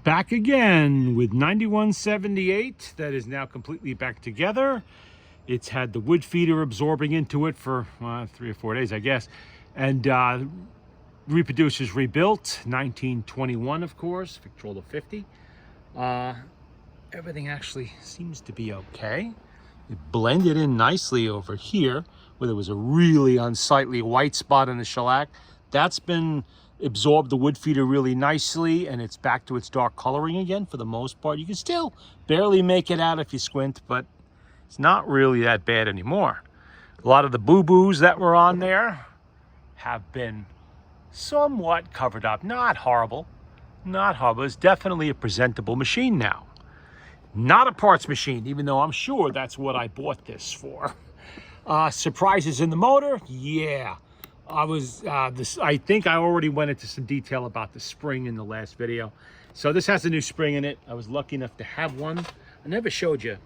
Back again with 9178 that is now completely back together. It's had the wood feeder absorbing into it for 3 or 4 days, I guess. And reproducers rebuilt, 1921, of course, Victrola 50. Everything actually seems to be okay. It blended in nicely over here, where there was a really unsightly white spot in the shellac. That's been absorbed the wood feeder really nicely, and it's back to its dark coloring again for the most part. You can still barely make it out if you squint, but it's not really that bad anymore. A lot of the boo-boos that were on there have been somewhat covered up. Not horrible, not horrible. It's definitely a presentable machine now. Not a parts machine, even though I'm sure that's what I bought this for. Surprises in the motor, yeah. I think I already went into some detail about the spring in the last video. So this has a new spring in it. I was lucky enough to have one. I never showed you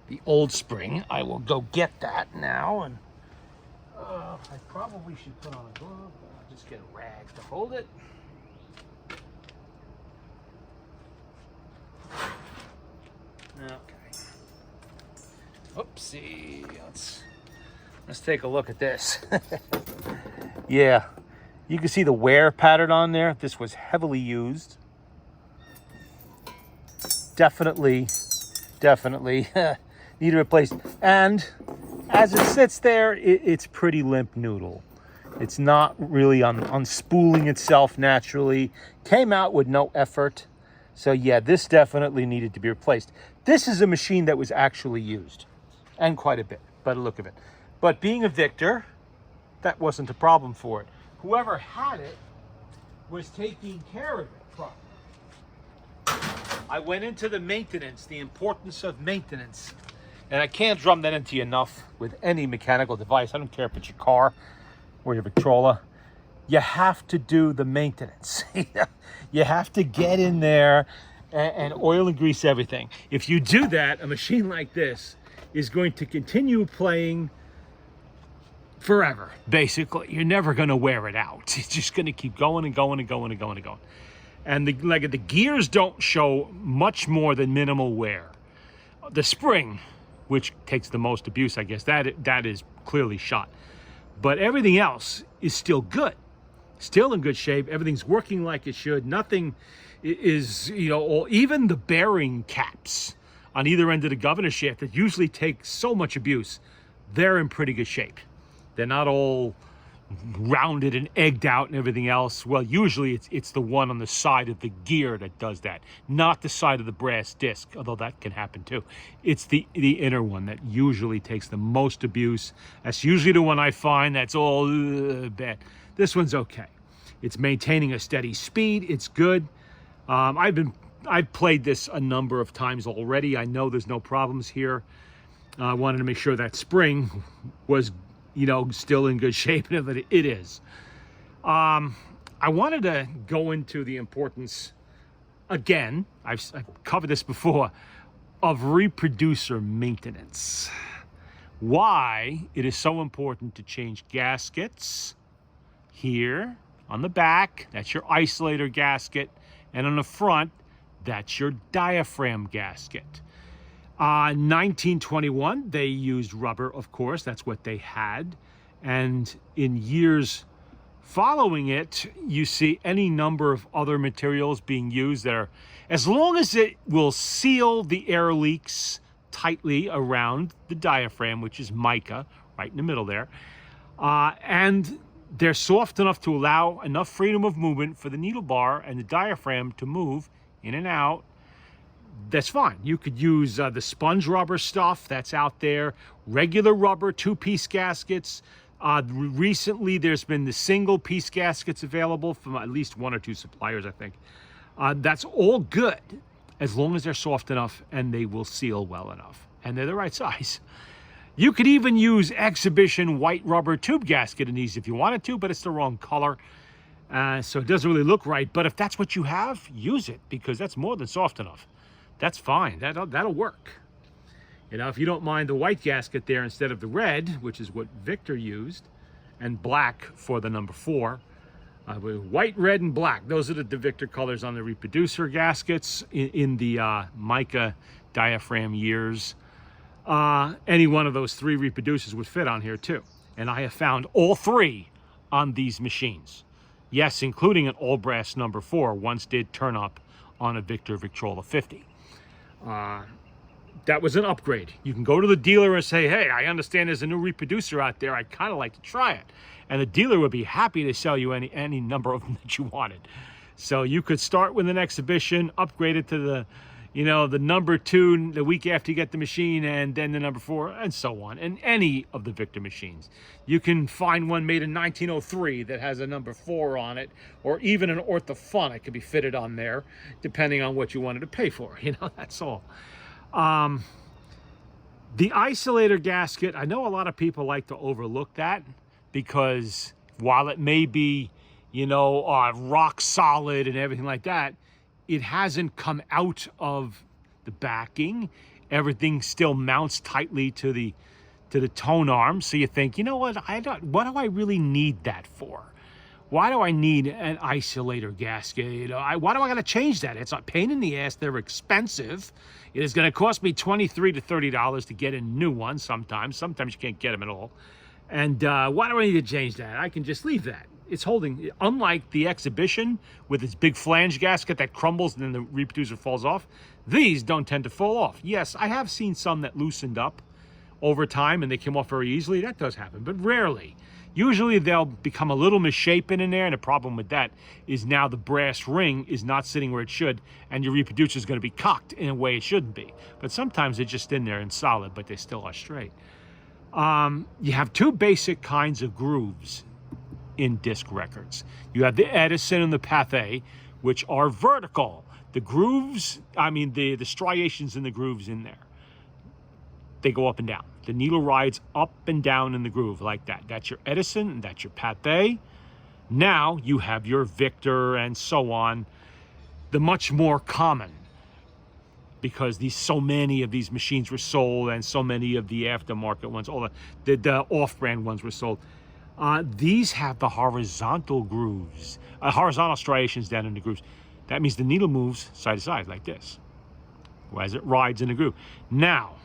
the old spring. I will go get that now. And I probably should put on a glove. I'll just get a rag to hold it. Okay. Oopsie. Let's take a look at this. Yeah, you can see the wear pattern on there. This was heavily used. Definitely need to replace. And as it sits there, it's pretty limp noodle. It's not really unspooling itself naturally. Came out with no effort. So yeah, this definitely needed to be replaced. This is a machine that was actually used, and quite a bit by the look of it. But being a Victor, that wasn't a problem for it. Whoever had it was taking care of it properly. I went into the maintenance, the importance of maintenance. And I can't drum that into you enough with any mechanical device. I don't care if it's your car or your Victrola. You have to do the maintenance. You have to get in there and oil and grease everything. If you do that, a machine like this is going to continue playing forever, basically. You're never going to wear it out. It's just going to keep going and going and going and going and going. And the gears don't show much more than minimal wear. The spring, which takes the most abuse, I guess, that is clearly shot. But everything else is still good. Still in good shape. Everything's working like it should. Nothing is, even the bearing caps on either end of the governor shaft that usually take so much abuse, they're in pretty good shape. They're not all rounded and egged out and everything else. Well, usually it's the one on the side of the gear that does that, not the side of the brass disc, although that can happen too. It's the inner one that usually takes the most abuse. That's usually the one I find that's all bad. This one's okay. It's maintaining a steady speed. It's good. I've played this a number of times already. I know there's no problems here. I wanted to make sure that spring was still in good shape, and it is. I wanted to go into the importance, again, I've covered this before, of reproducer maintenance. Why it is so important to change gaskets here on the back, that's your isolator gasket, and on the front, that's your diaphragm gasket. 1921, they used rubber, of course, that's what they had. And in years following it, you see any number of other materials being used that are, as long as it will seal the air leaks tightly around the diaphragm, which is mica, right in the middle there, and they're soft enough to allow enough freedom of movement for the needle bar and the diaphragm to move in and out, that's fine. You could use the sponge rubber stuff that's out there, regular rubber, 2-piece gaskets. Recently, there's been the single-piece gaskets available from at least 1 or 2 suppliers, I think. That's all good, as long as they're soft enough and they will seal well enough, and they're the right size. You could even use exhibition white rubber tube gasket in these if you wanted to, but it's the wrong color. So it doesn't really look right. But if that's what you have, use it, because that's more than soft enough. That's fine. That'll work. If you don't mind the white gasket there instead of the red, which is what Victor used, and black for the number 4, With white, red, and black. Those are the Victor colors on the reproducer gaskets in the mica diaphragm years. Any one of those 3 reproducers would fit on here too. And I have found all 3 on these machines. Yes, including an all brass number 4 once did turn up on a Victrola 50. That was an upgrade. You can go to the dealer and say, hey, I understand there's a new reproducer out there. I'd kind of like to try it. And the dealer would be happy to sell you any number of them that you wanted. So you could start with an exhibition, upgrade it to the, the number 2 the week after you get the machine, and then the number 4, and so on. And any of the Victor machines. You can find one made in 1903 that has a number 4 on it, or even an orthophonic could be fitted on there, depending on what you wanted to pay for. That's all. The isolator gasket, I know a lot of people like to overlook that, because while it may be, rock solid and everything like that, it hasn't come out of the backing. Everything still mounts tightly to the tone arm. So you think, what do I really need that for? Why do I need an isolator gasket? Why do I got to change that? It's a pain in the ass. They're expensive. It is going to cost me $23 to $30 to get a new one sometimes. Sometimes you can't get them at all. And why do I need to change that? I can just leave that. It's holding, unlike the exhibition with its big flange gasket that crumbles and then the reproducer falls off, these don't tend to fall off. Yes, I have seen some that loosened up over time and they came off very easily. That does happen, but rarely. Usually they'll become a little misshapen in there, and the problem with that is now the brass ring is not sitting where it should, and your reproducer is going to be cocked in a way it shouldn't be. But sometimes they're just in there and solid, but they still are straight. You have 2 basic kinds of grooves in disc records. You have the Edison and the Pathé, which are vertical. The grooves, the striations in the grooves in there, they go up and down. The needle rides up and down in the groove like that. That's your Edison and that's your Pathé. Now you have your Victor and so on, the much more common, because so many of these machines were sold and so many of the aftermarket ones, all the off-brand ones were sold. These have the horizontal grooves, horizontal striations down in the grooves. That means the needle moves side to side like this as it rides in the groove. Now,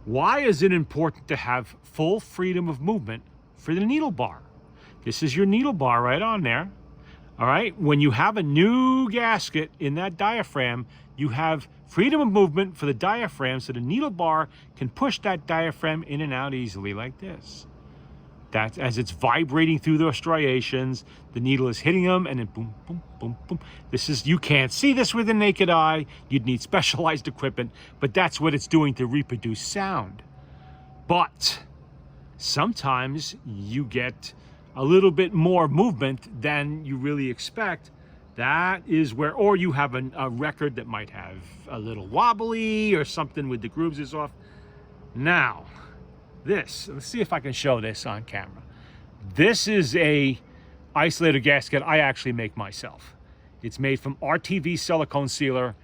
why is it important to have full freedom of movement for the needle bar? This is your needle bar right on there. All right, when you have a new gasket in that diaphragm, you have freedom of movement for the diaphragm, so the needle bar can push that diaphragm in and out easily like this. That as it's vibrating through those striations, the needle is hitting them, and then boom, boom, boom, boom. You can't see this with the naked eye. You'd need specialized equipment, but that's what it's doing to reproduce sound. But sometimes you get a little bit more movement than you really expect. That is where, or you have a record that might have a little wobbly or something with the grooves is off. Now, let's see if I can show this on camera. This is a isolator gasket I actually make myself. It's made from RTV silicone sealer,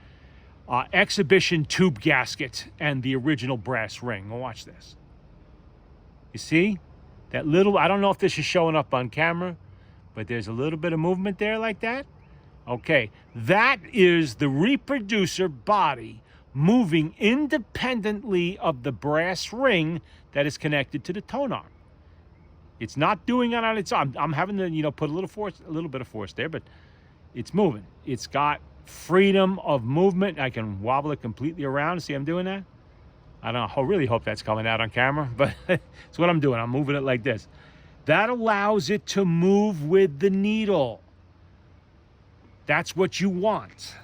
exhibition tube gasket, and the original brass ring. Well, watch this. You see that little, I don't know if this is showing up on camera, but there's a little bit of movement there like that. Okay, that is the reproducer body moving independently of the brass ring that is connected to the tone arm. It's not doing it on its own. I'm having to, put a little bit of force there, but it's moving. It's got freedom of movement. I can wobble it completely around. See, I'm doing that. I really hope that's coming out on camera, but it's what I'm doing. I'm moving it like this. That allows it to move with the needle. That's what you want,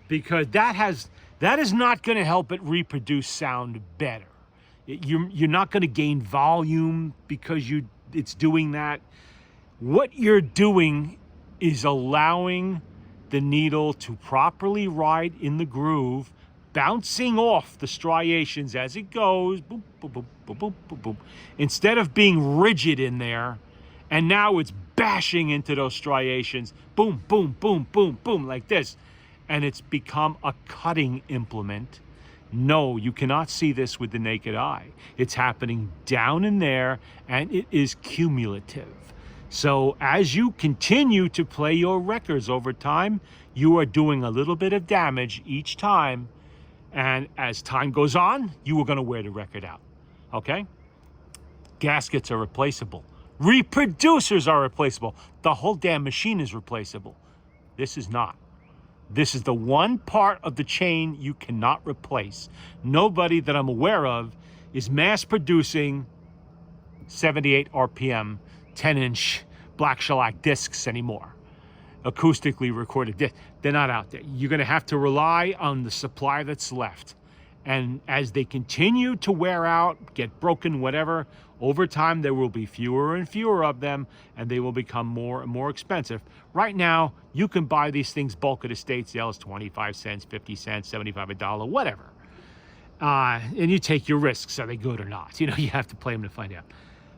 because that is not going to help it reproduce sound better. You're not going to gain volume because it's doing that. What you're doing is allowing the needle to properly ride in the groove, bouncing off the striations as it goes, boom, boom, boom, boom, boom, boom, boom, instead of being rigid in there. And now it's bashing into those striations, boom, boom, boom, boom, boom, like this. And it's become a cutting implement. No, you cannot see this with the naked eye. It's happening down in there, and it is cumulative. So as you continue to play your records over time, you are doing a little bit of damage each time. And as time goes on, you are going to wear the record out. Okay? Gaskets are replaceable. Reproducers are replaceable. The whole damn machine is replaceable. This is not. This is the one part of the chain you cannot replace. Nobody that I'm aware of is mass producing 78 RPM, 10-inch black shellac discs anymore. Acoustically recorded discs. They're not out there. You're going to have to rely on the supply that's left. And as they continue to wear out, get broken, whatever, over time there will be fewer and fewer of them, and they will become more and more expensive. Right now, you can buy these things bulk at estate sales, 25 cents, 50 cents, 75, $1, whatever. And you take your risks. Are they good or not? You know, you have to play them to find out.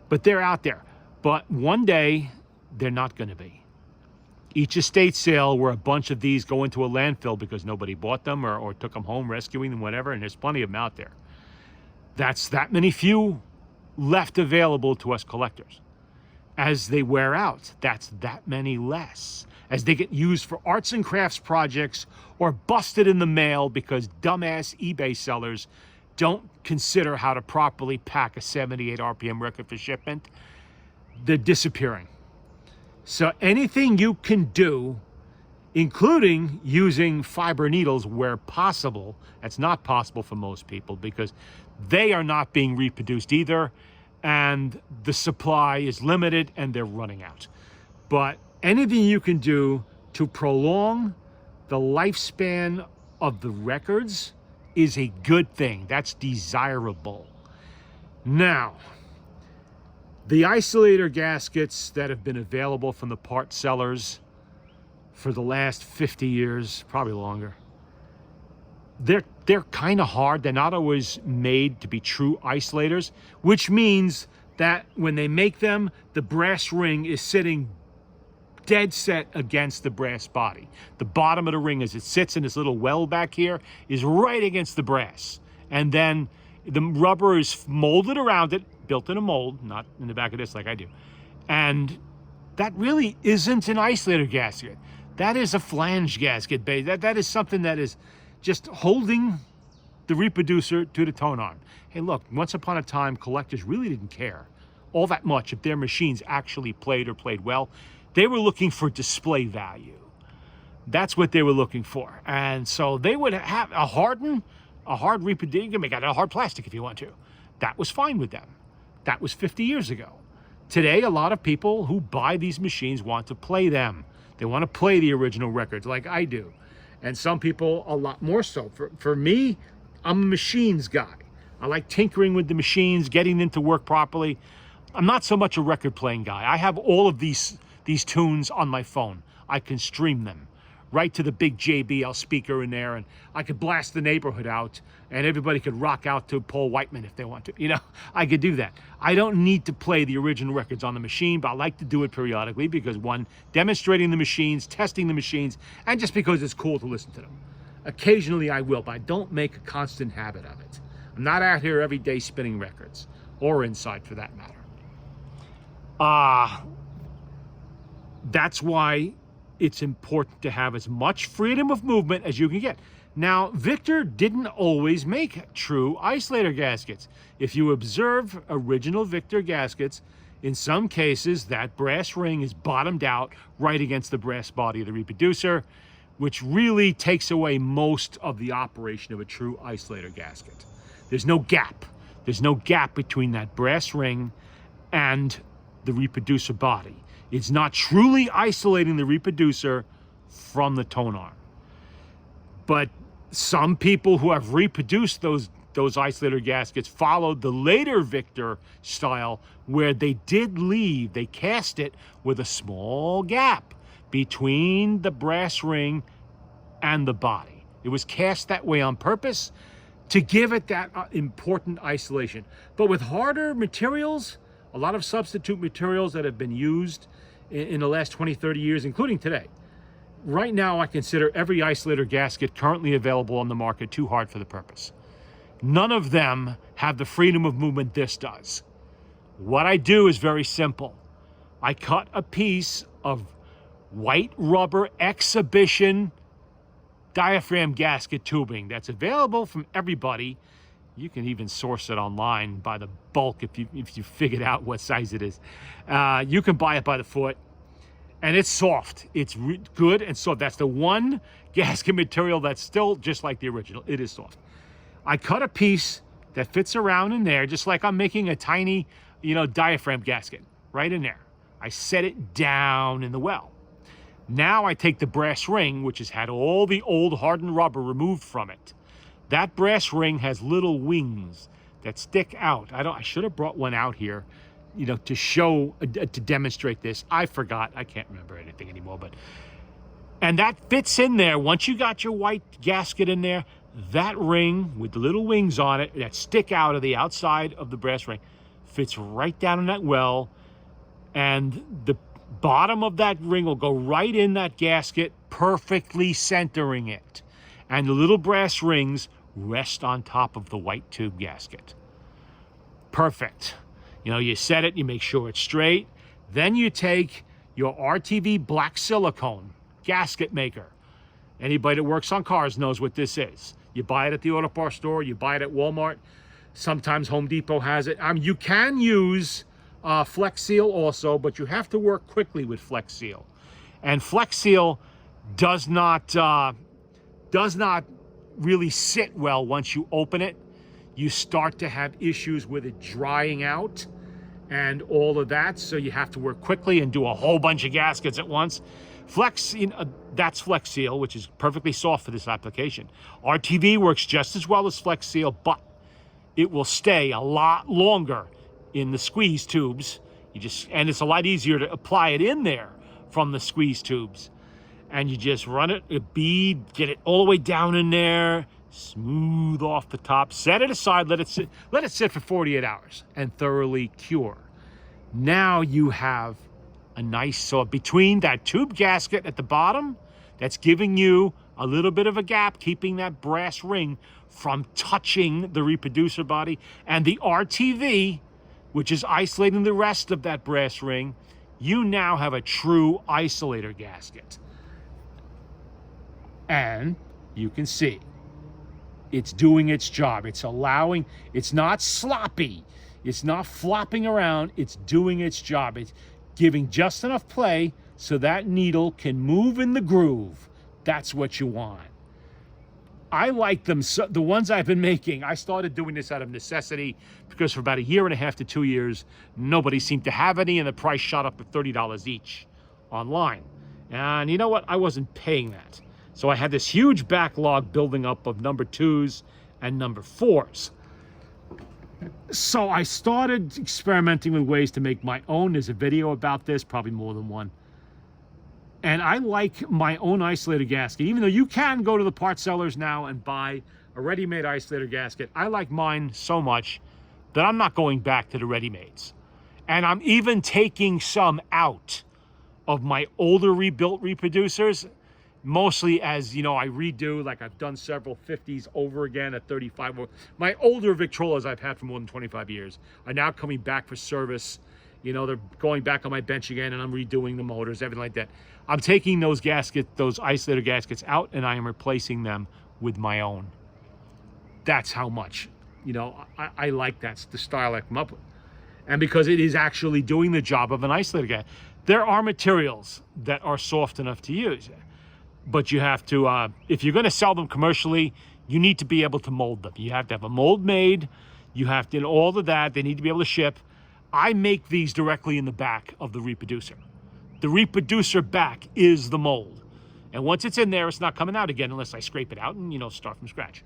But they're out there. But one day, they're not going to be. Each estate sale where a bunch of these go into a landfill because nobody bought them or took them home, rescuing them, whatever, and there's plenty of them out there. That's that many few left available to us collectors. As they wear out, that's that many less. As they get used for arts and crafts projects or busted in the mail because dumbass eBay sellers don't consider how to properly pack a 78 RPM record for shipment, they're disappearing. So anything you can do, including using fiber needles where possible, that's not possible for most people because they are not being reproduced either, and the supply is limited and they're running out. But anything you can do to prolong the lifespan of the records is a good thing. That's desirable. Now, the isolator gaskets that have been available from the part sellers for the last 50 years, probably longer, they're kind of hard. They're not always made to be true isolators, which means that when they make them, the brass ring is sitting dead set against the brass body. The bottom of the ring, as it sits in this little well back here, is right against the brass. And then the rubber is molded around it, built in a mold, not in the back of this like I do. And that really isn't an isolator gasket. That is a flange gasket. That is something that is just holding the reproducer to the tone arm. Hey, look, once upon a time, collectors really didn't care all that much if their machines actually played or played well. They were looking for display value. That's what they were looking for. And so they would have a hard reproducer. You can make out of hard plastic if you want to. That was fine with them. That was 50 years ago. Today, a lot of people who buy these machines want to play them. They want to play the original records like I do. And some people a lot more so. For me, I'm a machines guy. I like tinkering with the machines, getting them to work properly. I'm not so much a record playing guy. I have all of these tunes on my phone. I can stream them right to the big JBL speaker in there, and I could blast the neighborhood out, and everybody could rock out to Paul Whiteman if they want to. You know, I could do that. I don't need to play the original records on the machine, but I like to do it periodically because, one, demonstrating the machines, testing the machines, and just because it's cool to listen to them. Occasionally I will, but I don't make a constant habit of it. I'm not out here every day spinning records, or inside for that matter. That's why it's important to have as much freedom of movement as you can get. Now, Victor didn't always make true isolator gaskets. If you observe original Victor gaskets, in some cases, that brass ring is bottomed out right against the brass body of the reproducer, which really takes away most of the operation of a true isolator gasket. There's no gap. There's no gap between that brass ring and the reproducer body. It's not truly isolating the reproducer from the tone arm. But some people who have reproduced those isolator gaskets followed the later Victor style where they cast it with a small gap between the brass ring and the body. It was cast that way on purpose to give it that important isolation. But with harder materials, a lot of substitute materials that have been used in the last 20, 30 years, including today. Right now, I consider every isolator gasket currently available on the market too hard for the purpose. None of them have the freedom of movement this does. What I do is very simple. I cut a piece of white rubber exhibition diaphragm gasket tubing that's available from everybody. You can even source it online by the bulk if you figured out what size it is. You can buy it by the foot, and it's soft. It's good and soft. That's the one gasket material that's still just like the original. It is soft. I cut a piece that fits around in there, just like I'm making a tiny, diaphragm gasket right in there. I set it down in the well. Now I take the brass ring, which has had all the old hardened rubber removed from it. That brass ring has little wings that stick out. I should have brought one out here, to show, to demonstrate this. I forgot. I can't remember anything anymore, and that fits in there. Once you got your white gasket in there, that ring with the little wings on it that stick out of the outside of the brass ring fits right down in that well, and the bottom of that ring will go right in that gasket, perfectly centering it. And the little brass rings rest on top of the white tube gasket. Perfect. You set it, you make sure it's straight. Then you take your RTV black silicone gasket maker. Anybody that works on cars knows what this is. You buy it at the auto parts store, you buy it at Walmart. Sometimes Home Depot has it. You can use Flex Seal also, but you have to work quickly with Flex Seal. And Flex Seal does not really sit well once you open it. You start to have issues with it drying out and all of that, so you have to work quickly and do a whole bunch of gaskets at once. That's Flex Seal, which is perfectly soft for this application. RTV works just as well as Flex Seal, but it will stay a lot longer in the squeeze tubes. And it's a lot easier to apply it in there from the squeeze tubes. And you just run it, a bead, get it all the way down in there, smooth off the top, set it aside, let it sit for 48 hours and thoroughly cure. Now you have a nice, so between that tube gasket at the bottom, that's giving you a little bit of a gap, keeping that brass ring from touching the reproducer body, and the RTV, which is isolating the rest of that brass ring, you now have a true isolator gasket. And you can see it's doing its job. It's not sloppy. It's not flopping around. It's doing its job. It's giving just enough play so that needle can move in the groove. That's what you want. I like them, so the ones I've been making. I started doing this out of necessity because for about 1.5 to 2 years, nobody seemed to have any, and the price shot up to $30 each online. And you know what? I wasn't paying that. So I had this huge backlog building up of number 2s and number 4s. So I started experimenting with ways to make my own. There's a video about this, probably more than one. And I like my own isolator gasket. Even though you can go to the part sellers now and buy a ready-made isolator gasket, I like mine so much that I'm not going back to the ready-mades. And I'm even taking some out of my older rebuilt reproducers, mostly as, I redo, like I've done several 50s over again at 35. My older Victrolas I've had for more than 25 years are now coming back for service. They're going back on my bench again, and I'm redoing the motors, everything like that. I'm taking those isolator gaskets out, and I am replacing them with my own. That's how much, I like that's the style I come up with. And because it is actually doing the job of an isolator gasket. There are materials that are soft enough to use, but you have to, if you're going to sell them commercially, you need to be able to mold them. You have to have a mold made. You have to, all of that. They need to be able to ship. I make these directly in the back of the reproducer. The reproducer back is the mold. And once it's in there, it's not coming out again unless I scrape it out and, start from scratch,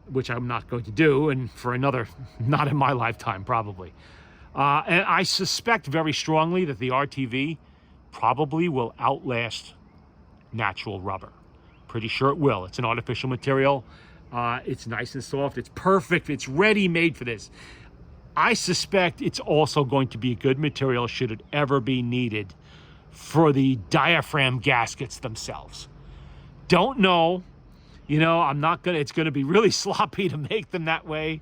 which I'm not going to do, and for another, not in my lifetime, probably. And I suspect very strongly that the RTV probably will outlast natural rubber. Pretty sure it will. It's an artificial material. It's nice and soft. It's perfect. It's ready-made for this. I suspect it's also going to be a good material should it ever be needed for the diaphragm gaskets themselves. Don't know. It's going to be really sloppy to make them that way.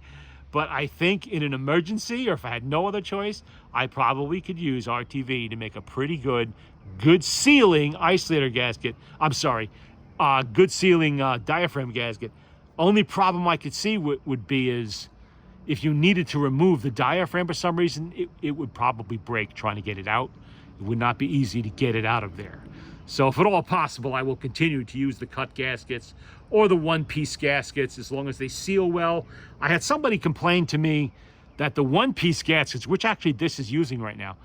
But I think in an emergency, or if I had no other choice, I probably could use RTV to make a pretty good sealing isolator gasket. I'm sorry, good sealing diaphragm gasket. Only problem I could see would be is if you needed to remove the diaphragm for some reason, it would probably break trying to get it out. It would not be easy to get it out of there. So if at all possible, I will continue to use the cut gaskets or the one-piece gaskets as long as they seal well. I had somebody complain to me that the one-piece gaskets, which actually this is using right now,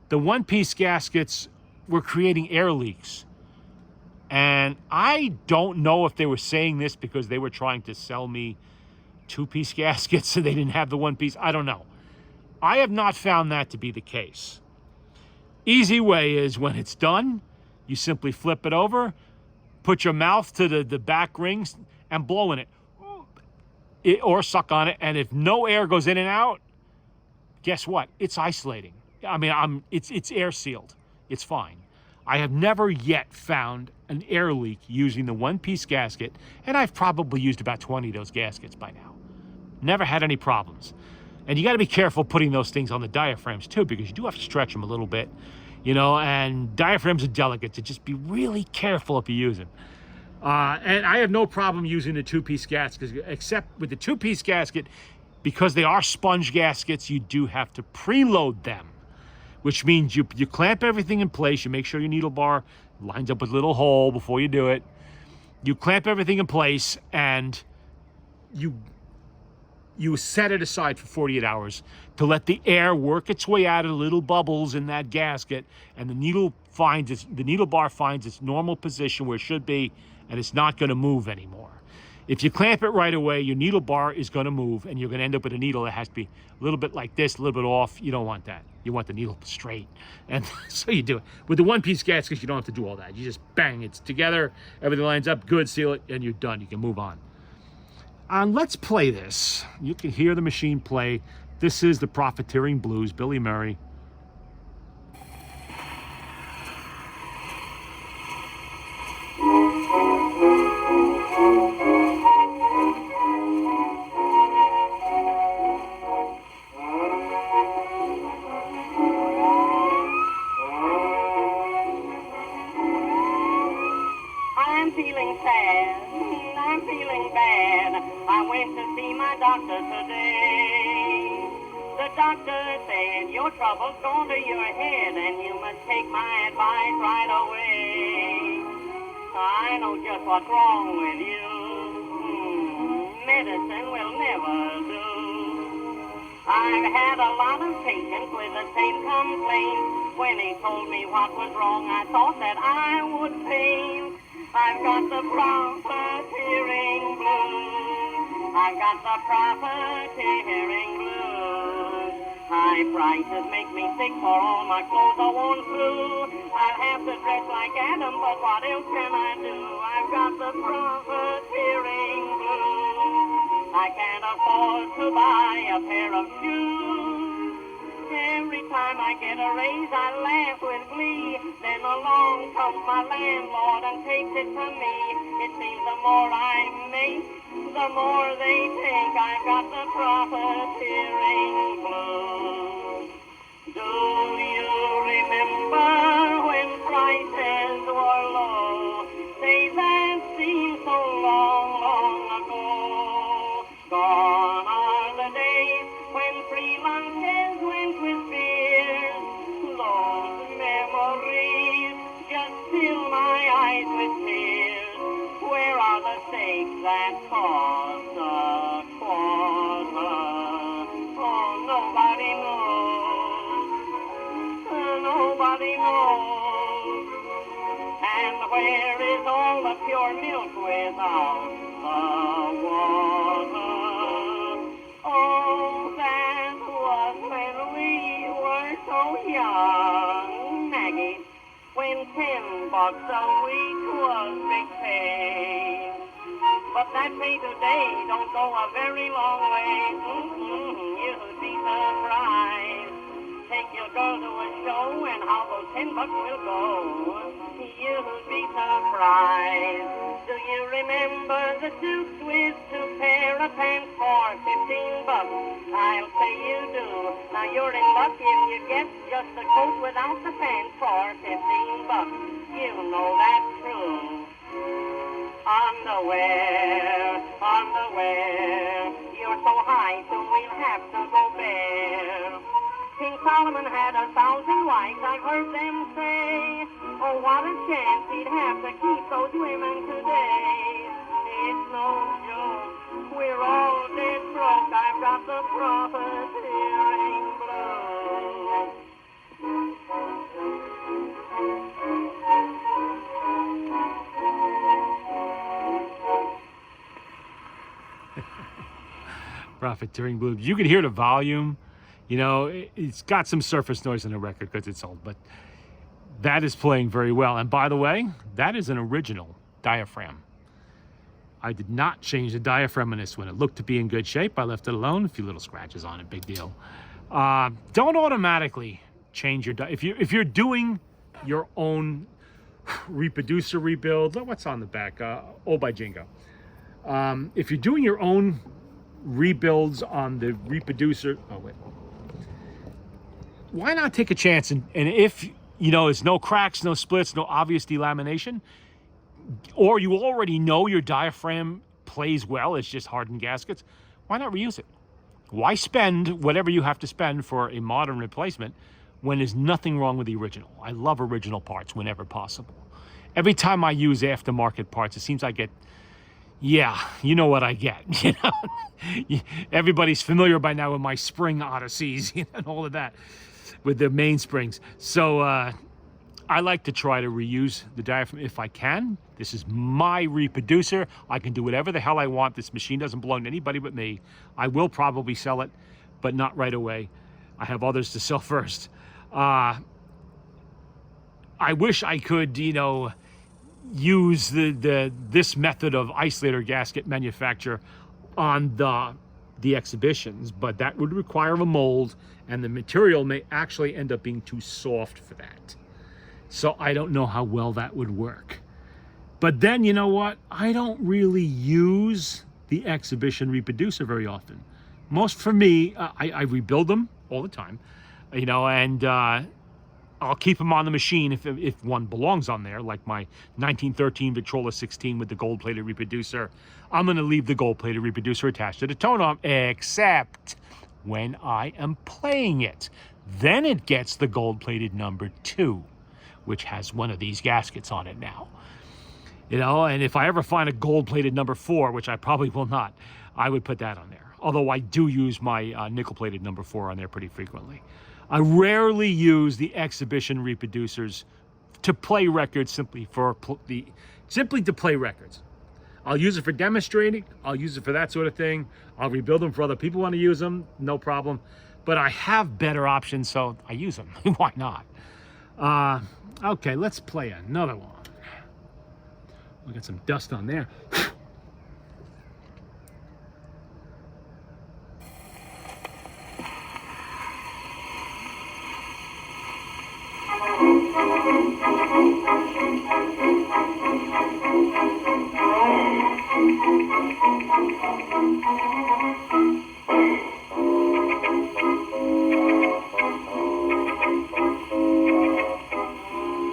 the one-piece gaskets were creating air leaks. And I don't know if they were saying this because they were trying to sell me two-piece gaskets so they didn't have the one-piece. I don't know. I have not found that to be the case. Easy way is when it's done, you simply flip it over, put your mouth to the back rings and blow in it, or suck on it. And if no air goes in and out, guess what? It's isolating. I mean, it's air sealed. It's fine. I have never yet found an air leak using the one-piece gasket, and I've probably used about 20 of those gaskets by now. Never had any problems. And you got to be careful putting those things on the diaphragms too, because you do have to stretch them a little bit, you know, and diaphragms are delicate, so just be really careful if you use them. And I have no problem using the two-piece gaskets, except with the two-piece gasket, because they are sponge gaskets, you do have to preload them, which means you clamp everything in place. You make sure your needle bar lines up with a little hole before you do it. You clamp everything in place, and you set it aside for 48 hours to let the air work its way out of the little bubbles in that gasket, and the needle bar finds its normal position where it should be, and it's not going to move anymore. If you clamp it right away, your needle bar is going to move, and you're going to end up with a needle that has to be a little bit like this, a little bit off. You don't want that. You want the needle straight. And so you do it. With the one-piece gaskets, you don't have to do all that. You just bang, it's together, everything lines up, good, seal it, and you're done. You can move on. Let's play this. You can hear the machine play. This is the Profiteering Blues, Billy Murray. I'm feeling sad, I'm feeling bad. I went to see my doctor today. The doctor said, your trouble's gone to your head and you must take my advice right away. I know just what's wrong with you. Medicine will never do. I've had a lot of patients with the same complaint. When he told me what was wrong, I thought that I would faint. I've got the profiteering blues. I've got the profiteering blues. High prices make me sick, for all my clothes are worn through. I'll have to dress like Adam, but what else can I do? I've got the profiteering blues. I can't afford to buy a pair of shoes. Every time I get a raise, I laugh with glee. Then along comes my landlord and takes it from me. It seems the more I make, the more they take. I've got the profiteering blues. Do you remember when prices were low? Days that seem so long, long ago. Gone are the days when free lunches went with beers. Those memories just fill my eyes with tears. Where are the steaks that cost a quarter? Oh, nobody knows. Nobody knows. And where is all the pure milk without the water? Oh, that was when we were so young, Maggie, when $10 a week was big pay. But that pay today don't go a very long way. You'll be surprised. Take your girl to a show and how those $10 will go. You'll be surprised. Do you remember the Dukes with two pair a pants for 15 bucks. I'll say you do. Now you're in luck if you get just a coat without the pants for 15 bucks. You know that's true. Underwear, underwear. You're so high, soon we'll have to go bare. King Solomon had 1,000 wives, I heard them say. Oh, what a chance he'd have to keep those women today. It's no joke, we're all dead broke. I've got the profiteering blow. Profiteering blues. You can hear the volume. You know, it's got some surface noise in the record because it's old, but that is playing very well. And by the way, that is an original diaphragm. I did not change the diaphragm on this one. It looked to be in good shape. I left it alone. A few little scratches on it, big deal. Don't automatically change your if you're doing your own reproducer rebuild. What's on the back? Oh, by Jingo. If you're doing your own rebuilds on the reproducer, oh wait, why not take a chance and if you know it's no cracks, no splits, no obvious delamination, or you already know your diaphragm plays well, it's just hardened gaskets, why not reuse it? Why spend whatever you have to spend for a modern replacement when there's nothing wrong with the original? I love original parts whenever possible. Every time I use aftermarket parts, it seems I get, yeah, you know what I get, you know? Everybody's familiar by now with my spring odysseys, you know, and all of that with the mainsprings. So I like to try to reuse the diaphragm if I can. This is my reproducer. I can do whatever the hell I want. This machine doesn't belong to anybody but me. I will probably sell it, but not right away. I have others to sell first. I wish I could, you know, use this method of isolator gasket manufacture on the exhibitions, but that would require a mold, and the material may actually end up being too soft for that. So I don't know how well that would work. But then, you know what? I don't really use the exhibition reproducer very often. Most, for me, I rebuild them all the time, you know, and I'll keep them on the machine if one belongs on there, like my 1913 Victrola 16 with the gold-plated reproducer. I'm going to leave the gold-plated reproducer attached to the tone arm, except when I am playing it. Then it gets the gold-plated number 2, which has one of these gaskets on it now. You know, and if I ever find a gold-plated number 4, which I probably will not, I would put that on there. Although I do use my nickel-plated number 4 on there pretty frequently. I rarely use the exhibition reproducers to play records simply to play records. I'll use it for demonstrating. I'll use it for that sort of thing. I'll rebuild them for other people who want to use them, no problem. But I have better options, so I use them. Why not? Okay, let's play another one. We'll get some dust on there.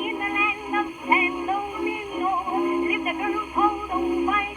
In the land of San Domino lived a girl called Oh My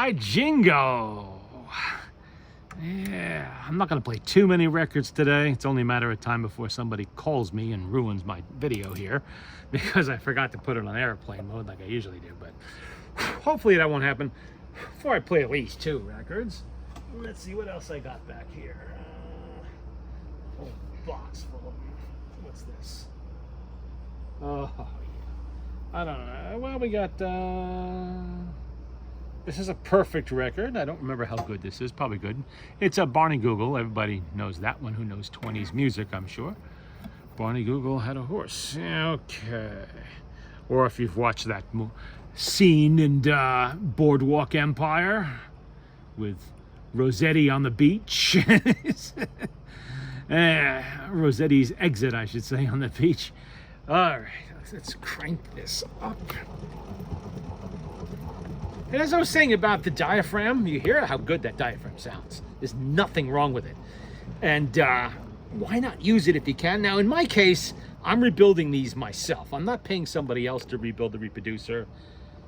right, Jingo. Yeah, I'm not going to play too many records today. It's only a matter of time before somebody calls me and ruins my video here because I forgot to put it on airplane mode like I usually do. But hopefully that won't happen. Before I play at least 2 records, let's see what else I got back here. Whole box full of them. What's this? Oh, yeah. I don't know. Well, we got... This is a perfect record. I don't remember how good this is. Probably good. It's a Barney Google. Everybody knows that one who knows 20s music, I'm sure. Barney Google had a horse. Okay. Or if you've watched that scene in Boardwalk Empire with Rossetti on the beach. Rossetti's exit, I should say, on the beach. All right. Let's crank this up. And as I was saying about the diaphragm, you hear how good that diaphragm sounds. There's nothing wrong with it. And why not use it if you can? Now, in my case, I'm rebuilding these myself. I'm not paying somebody else to rebuild the reproducer.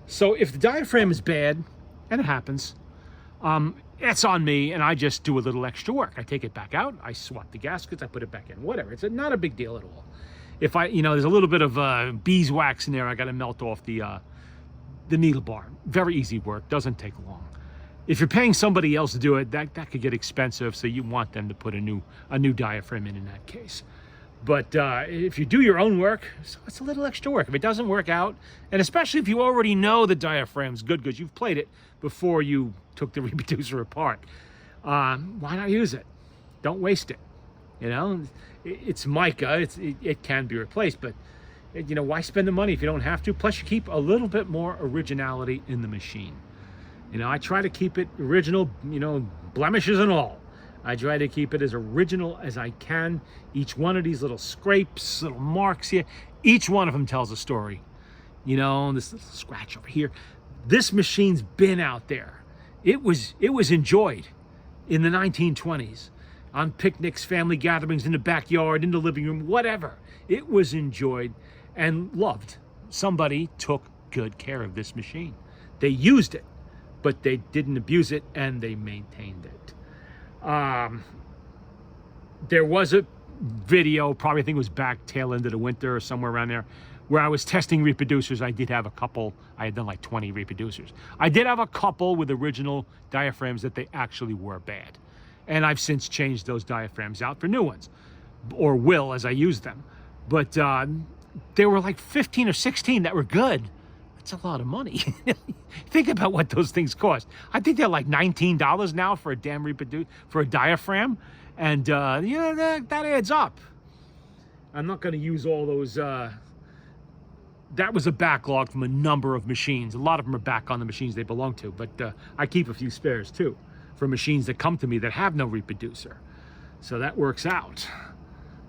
So if the diaphragm is bad, and it happens, it's on me, and I just do a little extra work. I take it back out, I swap the gaskets, I put it back in, whatever. It's not a big deal at all. If there's a little bit of beeswax in there, I got to melt off the needle bar. Very easy work, doesn't take long. If you're paying somebody else to do it, that could get expensive, so you want them to put a new diaphragm in that case. But if you do your own work, it's a little extra work. If it doesn't work out, and especially if you already know the diaphragm's good because you've played it before you took the reproducer apart, why not use it? Don't waste it. It's mica, it can be replaced, but why spend the money if you don't have to? Plus, you keep a little bit more originality in the machine. I try to keep it original, blemishes and all. I try to keep it as original as I can. Each one of these little scrapes, little marks here, each one of them tells a story. This little scratch over here. This machine's been out there. It was enjoyed in the 1920s. On picnics, family gatherings, in the backyard, in the living room, whatever. It was enjoyed and loved. Somebody took good care of this machine. They used it, but they didn't abuse it, and they maintained it. There was a video, probably I think it was back tail end of the winter or somewhere around there, where I was testing reproducers. I did have a couple. I had done like 20 reproducers. I did have a couple with original diaphragms that they actually were bad. And I've since changed those diaphragms out for new ones, or will as I use them. But there were like 15 or 16 that were good. That's a lot of money. Think about what those things cost. I think they're like $19 now for a damn for a diaphragm, and that adds up. I'm not going to use all those. That was a backlog from a number of machines. A lot of them are back on the machines they belong to, but I keep a few spares too for machines that come to me that have no reproducer. So that works out.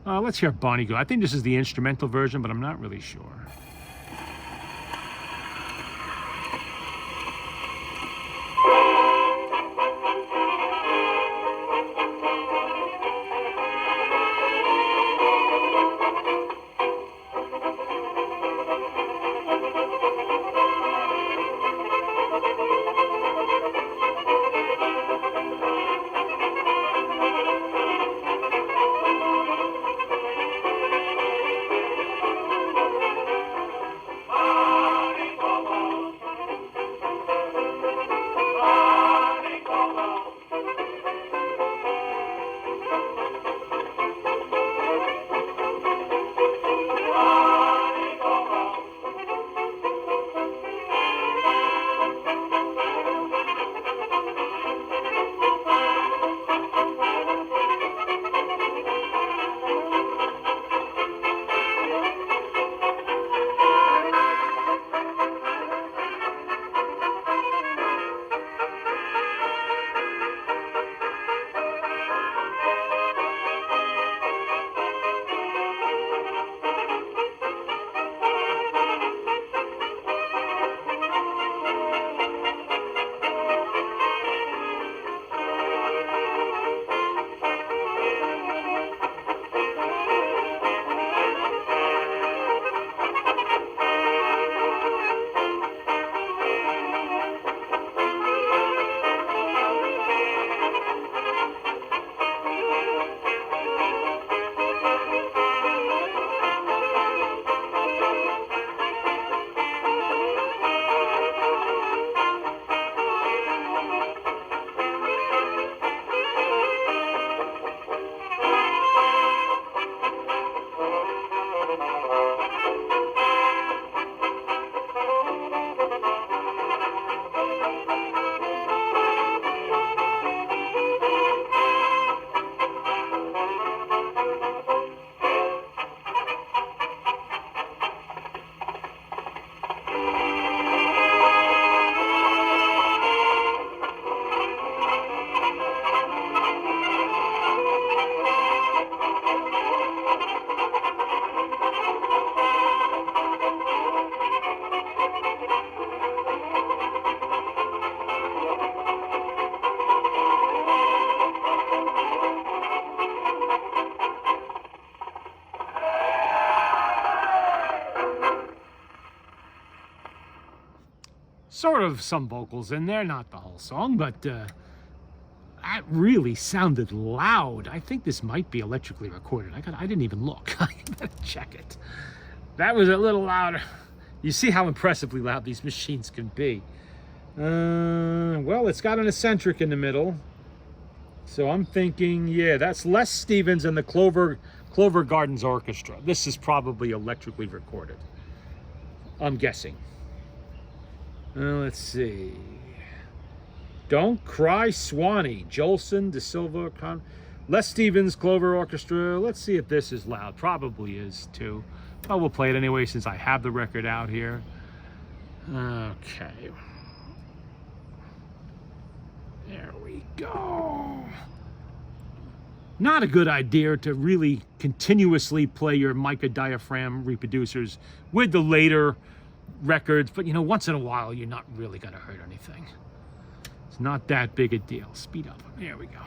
Let's hear Bonnie go. I think this is the instrumental version, but I'm not really sure. sort of some vocals in there, not the whole song, but that really sounded loud. I think this might be electrically recorded. I didn't even look. I better check it. That was a little louder. You see how impressively loud these machines can be. Well, it's got an eccentric in the middle. So I'm thinking, yeah, that's Les Stevens and the Clover Gardens Orchestra. This is probably electrically recorded, I'm guessing. Let's see. Don't Cry Swanee, Jolson, De Silva, Les Stevens, Clover Orchestra. Let's see if this is loud. Probably is too. But we'll play it anyway since I have the record out here. Okay. There we go. Not a good idea to really continuously play your mica diaphragm reproducers with the later records, but you know, once in a while you're not really going to hurt anything. It's not that big a deal. Speed up. There we go.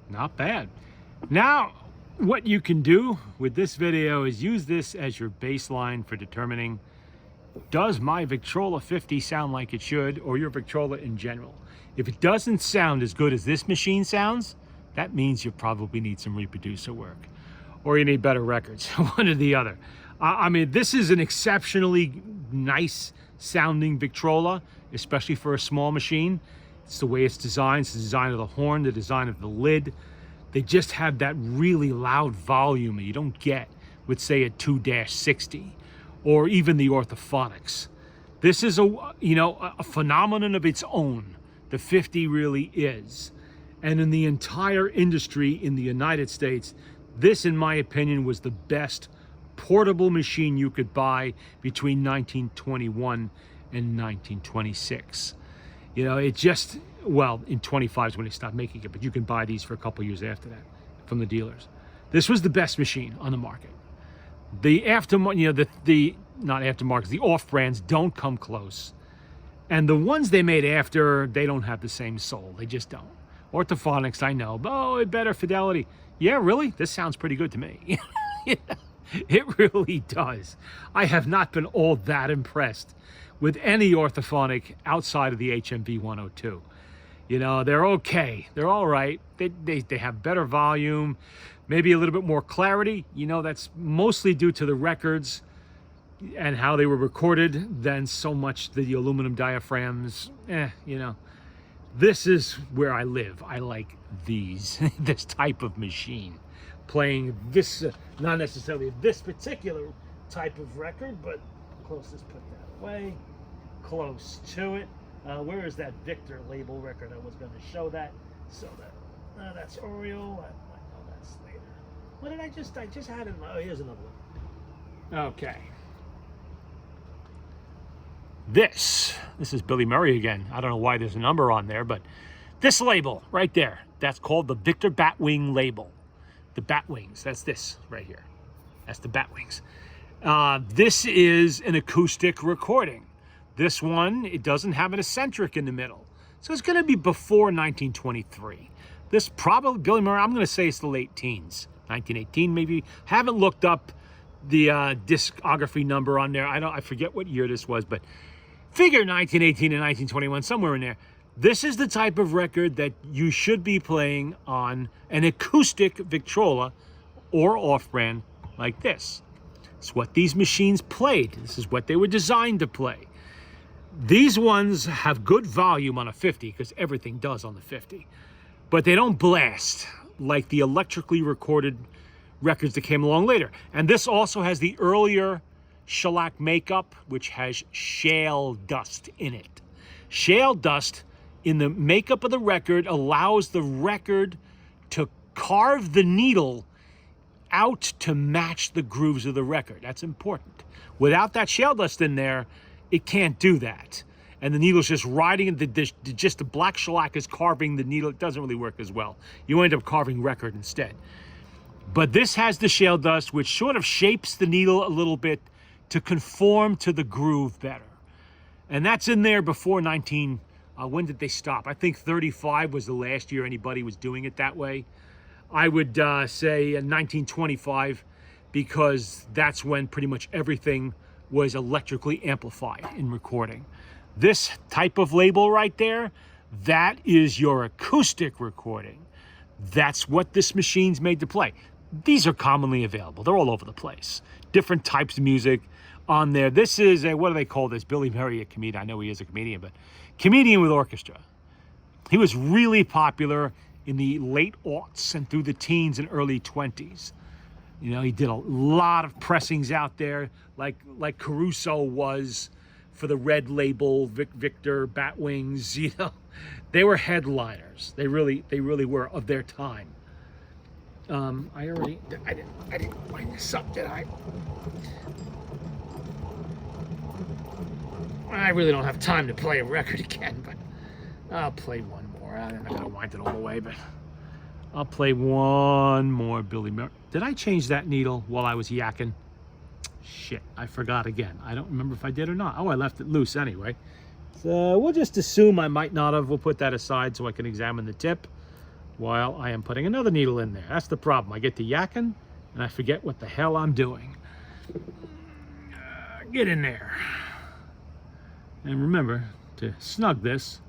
Not bad. Now, what you can do with this video is use this as your baseline for determining, does my Victrola 50 sound like it should, or your Victrola in general? If it doesn't sound as good as this machine sounds, that means you probably need some reproducer work, or you need better records, one or the other. I mean, this is an exceptionally nice sounding Victrola, especially for a small machine. It's the way it's designed. It's the design of the horn, the design of the lid. They just have that really loud volume that you don't get with, say, a 2-60 or even the orthophonics. This is a phenomenon of its own. The 50 really is. And in the entire industry in the United States, this, in my opinion, was the best portable machine you could buy between 1921 and 1926. You know, it just, well, in 25 is when they stopped making it, but you can buy these for a couple years after that from the dealers. This was the best machine on the market. The aftermarket, you know, the not aftermarkets, the off brands don't come close. And the ones they made after, they don't have the same soul. They just don't. Orthophonics, I know, oh, better fidelity. Yeah, really? This sounds pretty good to me. It really does. I have not been all that impressed with any orthophonic outside of the HMV 102. You know, they're okay. They're all right. They have better volume, maybe a little bit more clarity. You know, that's mostly due to the records and how they were recorded than so much the aluminum diaphragms. You know, this is where I live. I like these, this type of machine. Playing this, not necessarily this particular type of record, but closest, put that away, close to it. Where is that Victor label record? I was going to show that. So that's Oriole. I know that's later. What did I just had it. Oh, here's another one. Okay. This is Billy Murray again. I don't know why there's a number on there, but this label right there, that's called the Victor Batwing label. The Batwings, that's this right here. That's the Batwings. This is an acoustic recording. This one, it doesn't have an eccentric in the middle. So it's going to be before 1923. This probably, Billy Murray, I'm going to say it's the late teens. 1918 maybe. Haven't looked up the discography number on there. I forget what year this was, but figure 1918 and 1921, somewhere in there. This is the type of record that you should be playing on an acoustic Victrola or off-brand like this. It's what these machines played. This is what they were designed to play. These ones have good volume on a 50, because everything does on the 50. But they don't blast like the electrically recorded records that came along later. And this also has the earlier shellac makeup, which has shale dust in it. Shale dust in the makeup of the record allows the record to carve the needle out to match the grooves of the record. That's important. Without that shale dust in there, it can't do that. And the needle's just riding, just the black shellac is carving the needle. It doesn't really work as well. You end up carving record instead. But this has the shale dust, which sort of shapes the needle a little bit to conform to the groove better. And that's in there before when did they stop? I think 35 was the last year anybody was doing it that way. I would say 1925, because that's when pretty much everything was electrically amplified in recording. This type of label right there, that is your acoustic recording. That's what this machine's made to play. These are commonly available. They're all over the place. Different types of music on there. This is a, what do they call this? Billy Murray, a comedian. I know he is a comedian, but comedian with orchestra. He was really popular in the late aughts and through the teens and early 20s. You know, he did a lot of pressings out there, like Caruso was for the red label, Victor Batwings. You know, they were headliners. They really were of their time. I didn't line this up, did I? I really don't have time to play a record again, but I'll play one more. I'm not gonna wind it all the way, but I'll play one more Billy Murray. Did I change that needle while I was yakking? Shit, I forgot again. I don't remember if I did or not. Oh, I left it loose anyway. So we'll just assume I might not have. We'll put that aside so I can examine the tip while I am putting another needle in there. That's the problem. I get to yakking and I forget what the hell I'm doing. Get in there. And remember to snug this.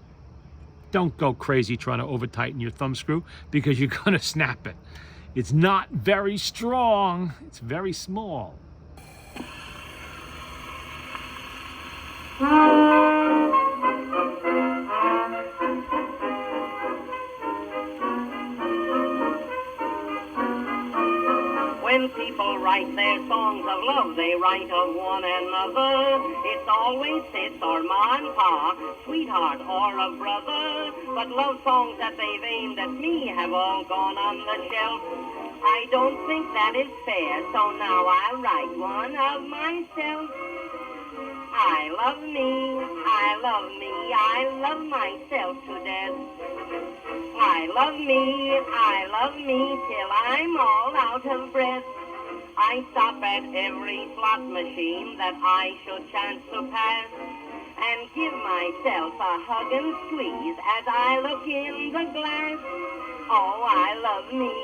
Don't go crazy trying to over-tighten your thumb screw, because you're going to snap it. It's not very strong. It's very small. When people write their songs of love, they write of one another. It's always sis or ma and pa, sweetheart or a brother. But love songs that they've aimed at me have all gone on the shelf. I don't think that is fair, so now I'll write one of myself. I love me, I love me, I love myself to death. I love me till I'm all out of breath. I stop at every slot machine that I should chance to pass and give myself a hug and squeeze as I look in the glass. Oh, I love me,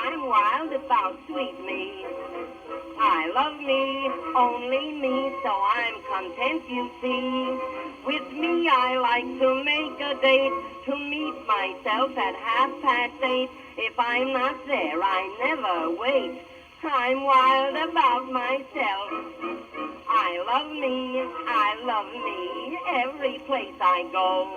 I'm wild about sweet me. I love me, only me, so I'm content, you see. With me I like to make a date to meet myself at 8:30. If I'm not there, I never wait. I'm wild about myself. I love me, every place I go.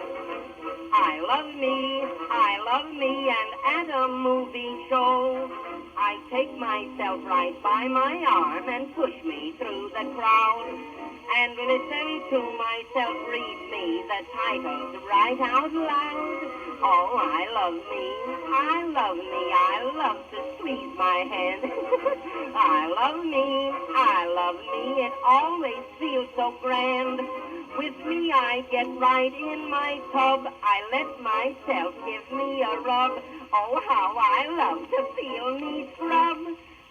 I love me, and at a movie show, I take myself right by my arm and push me through the crowd and listen to myself read me the titles right out loud. Oh, I love me, I love to squeeze my hand. I love me, it always feels so grand. With me I get right in my tub, I let myself give me a rub. Oh, how I love to feel me scrub.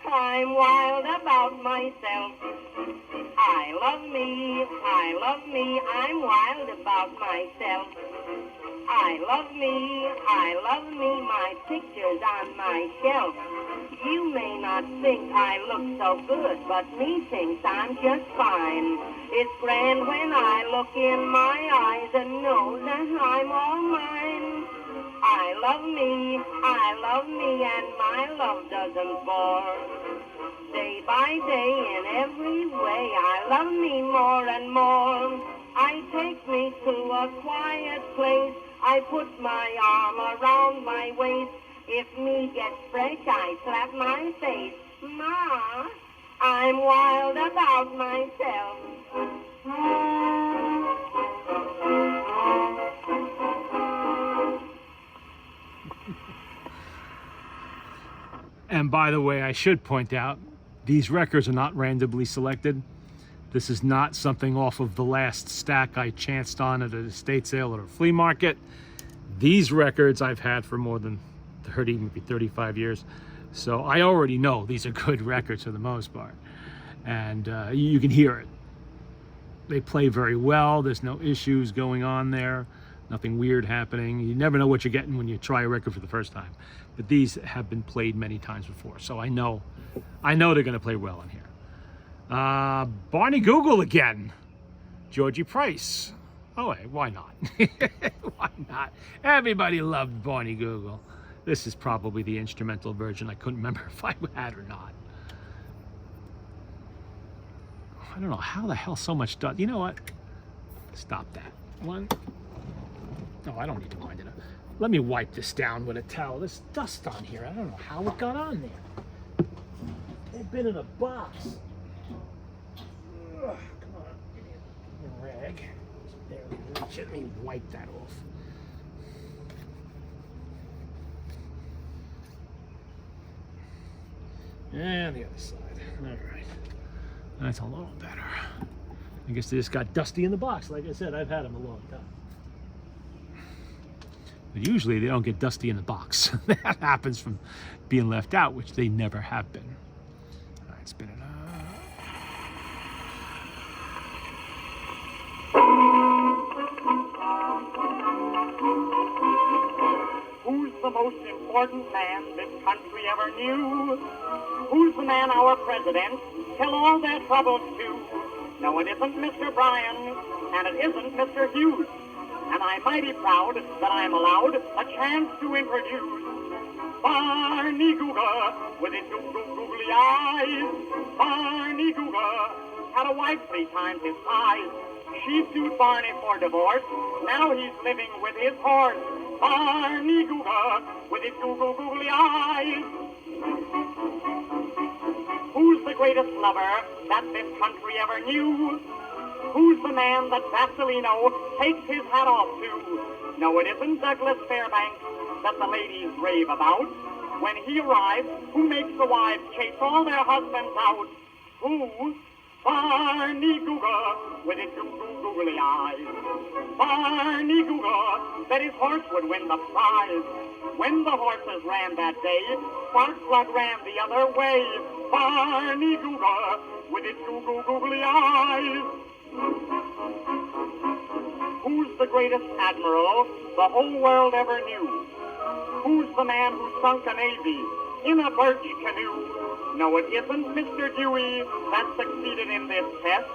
I'm wild about myself. I love me, I'm wild about myself. I love me, my picture's on my shelf. You may not think I look so good, but me thinks I'm just fine. It's grand when I look in my eyes and know that I'm all mine. I love me, and my love doesn't bore. Day by day, in every way, I love me more and more. I take me to a quiet place. I put my arm around my waist. If me gets fresh, I slap my face. Ma, I'm wild about myself. And by the way, I should point out, these records are not randomly selected. This is not something off of the last stack I chanced on at an estate sale or a flea market. These records I've had for more than 30, maybe 35 years. So I already know these are good records for the most part. And you can hear it. They play very well. There's no issues going on there. Nothing weird happening. You never know what you're getting when you try a record for the first time. But these have been played many times before. So I know they're going to play well in here. Barney Google again. Georgie Price. Oh, hey, why not? Why not? Everybody loved Barney Google. This is probably the instrumental version. I couldn't remember if I had or not. I don't know how the hell so much dust. You know what? Stop that. One. No, I don't need to wind it up. Let me wipe this down with a towel. There's dust on here. I don't know how it got on there. They've been in a box. Ugh, come on, give me a rag. There we go. Let me wipe that off. And the other side. All right. That's a little better. I guess they just got dusty in the box. Like I said, I've had them a long time. But usually they don't get dusty in the box. That happens from being left out, which they never have been. All right, spin it up. Who's the most important man this country ever knew? Who's the man our presidents tell all their troubles to? No, it isn't Mr. Bryan, and it isn't Mr. Hughes. And I'm mighty proud that I'm allowed a chance to introduce Barney Google with his googly eyes. Barney Google had a wife 3 times his size. She sued Barney for divorce. Now he's living with his horse. Barney Google with his googly eyes. Who's the greatest lover that this country ever knew? Who's the man that Vasilino takes his hat off to? No, it isn't Douglas Fairbanks that the ladies rave about. When he arrives, who makes the wives chase all their husbands out? Who? Barney Google with his googly eyes. Barney Google said his horse would win the prize. When the horses ran that day, Sparkplug ran the other way. Barney Google with his googly eyes. Who's the greatest admiral the whole world ever knew? Who's the man who sunk a navy in a birch canoe? No, it isn't Mr. Dewey that succeeded in this test.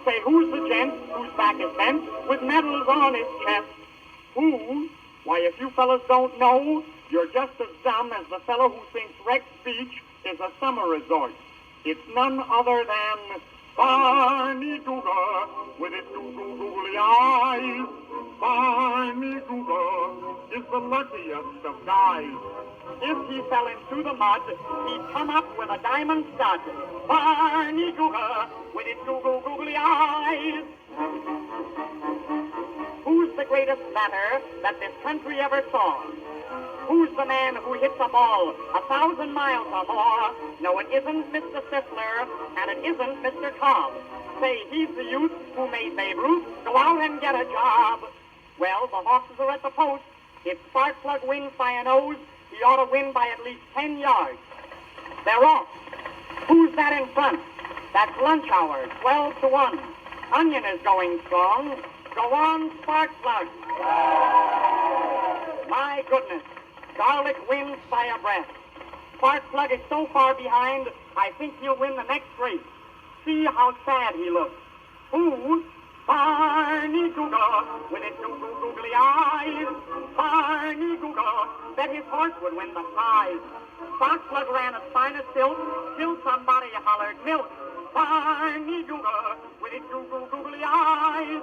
Say, who's the gent whose back is bent with medals on his chest? Who? Why, if you fellas don't know, you're just as dumb as the fellow who thinks Rex Beach is a summer resort. It's none other than Barney Google with his googly eyes. Barney Google is the luckiest of guys. If he fell into the mud, he'd come up with a diamond stud. Barney Google with his googly eyes. Who's the greatest batter that this country ever saw? Who's the man who hits a ball 1,000 miles or more? No, it isn't Mr. Stifler, and it isn't Mr. Cobb. Say, he's the youth who made Babe Ruth go out and get a job. Well, the horses are at the post. If Sparkplug wins by a nose, he ought to win by at least 10 yards. They're off. Who's that in front? That's lunch hour, 12 to 1. Onion is going strong. Go on, Sparkplug. My goodness. Garlic wins by a breath. Sparkplug is so far behind, I think he'll win the next race. See how sad he looks. Who? Barney Google with his googly eyes. Barney Google said his horse would win the prize. Sparkplug ran as fine as silk till somebody hollered milk. Barney Google with his googly eyes.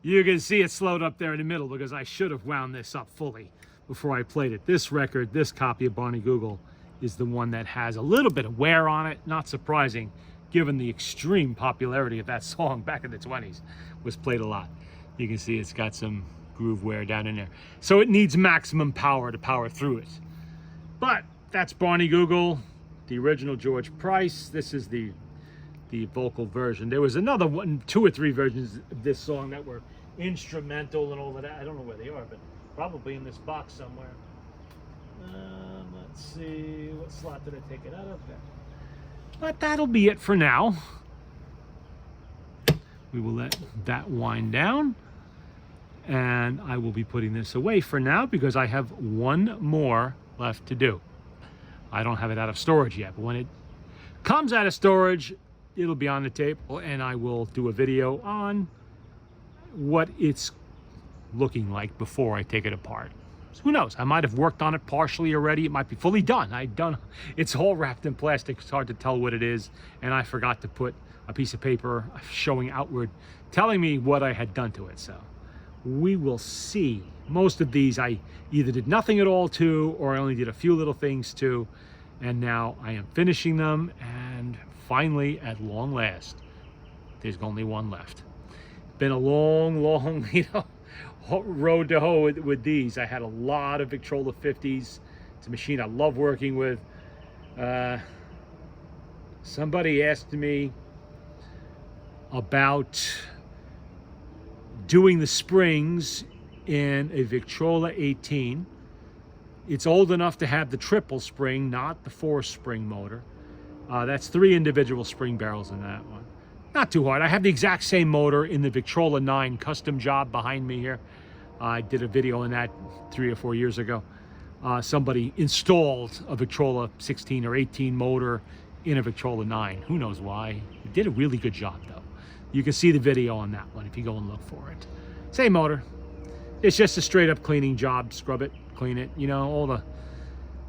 You can see it slowed up there in the middle because I should have wound this up fully before I played it. This record, this copy of Barney Google, is the one that has a little bit of wear on it. Not surprising, given the extreme popularity of that song back in the 20s. Was played a lot. You can see it's got some groove wear down in there. So it needs maximum power to power through it. But that's Barney Google, the original George Price. This is the vocal version. There was another one, 2 or 3 versions of this song that were instrumental and all of that. I don't know where they are, but probably in this box somewhere. Let's see, what slot did I take it out of there? But that'll be it for now. We will let that wind down, and I will be putting this away for now because I have one more left to do. I don't have it out of storage yet, but when it comes out of storage, it'll be on the table, and I will do a video on what it's looking like before I take it apart. So who knows? I might have worked on it partially already. It might be fully done. It's all wrapped in plastic. It's hard to tell what it is, and I forgot to put a piece of paper showing outward, telling me what I had done to it. So we will see. Most of these I either did nothing at all to, or I only did a few little things to, and now I am finishing them, and finally, at long last, there's only one left. Been a long, road to hoe with these. I had a lot of Victrola 50s. It's a machine I love working with. Somebody asked me about doing the springs in a Victrola 18. It's old enough to have the triple spring, not the 4-spring motor. That's 3 individual spring barrels in that one. Not too hard. I have the exact same motor in the Victrola 9 custom job behind me here. I did a video on that 3 or 4 years ago. Somebody installed a Victrola 16 or 18 motor in a Victrola 9. Who knows why? He did a really good job though. You can see the video on that one if you go and look for it. Same motor. It's just a straight up cleaning job. Scrub it, clean it, you know,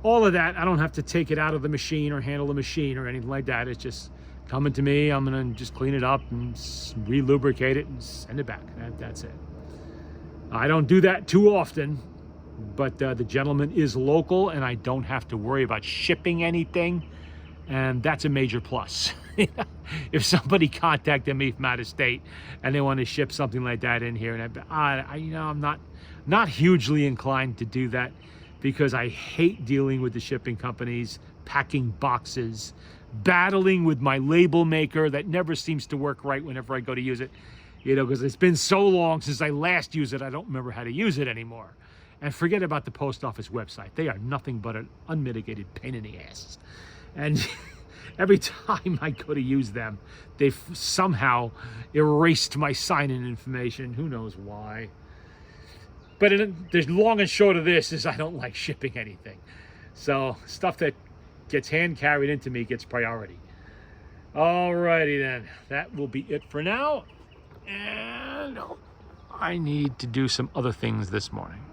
all of that. I don't have to take it out of the machine or handle the machine or anything like that. It's just coming to me. I'm gonna just clean it up and re-lubricate it and send it back. That's it. I don't do that too often, but the gentleman is local and I don't have to worry about shipping anything, and that's a major plus. If somebody contacted me from out of state and they want to ship something like that in here, and I'm not hugely inclined to do that because I hate dealing with the shipping companies, packing boxes, battling with my label maker that never seems to work right whenever I go to use it. You know, because it's been so long since I last used it, I don't remember how to use it anymore. And forget about the post office website. They are nothing but an unmitigated pain in the ass. And every time I go to use them, they've somehow erased my sign-in information. Who knows why? But the long and short of this is I don't like shipping anything. So stuff that gets hand carried into me gets priority. Alrighty then, that will be it for now. And I need to do some other things this morning.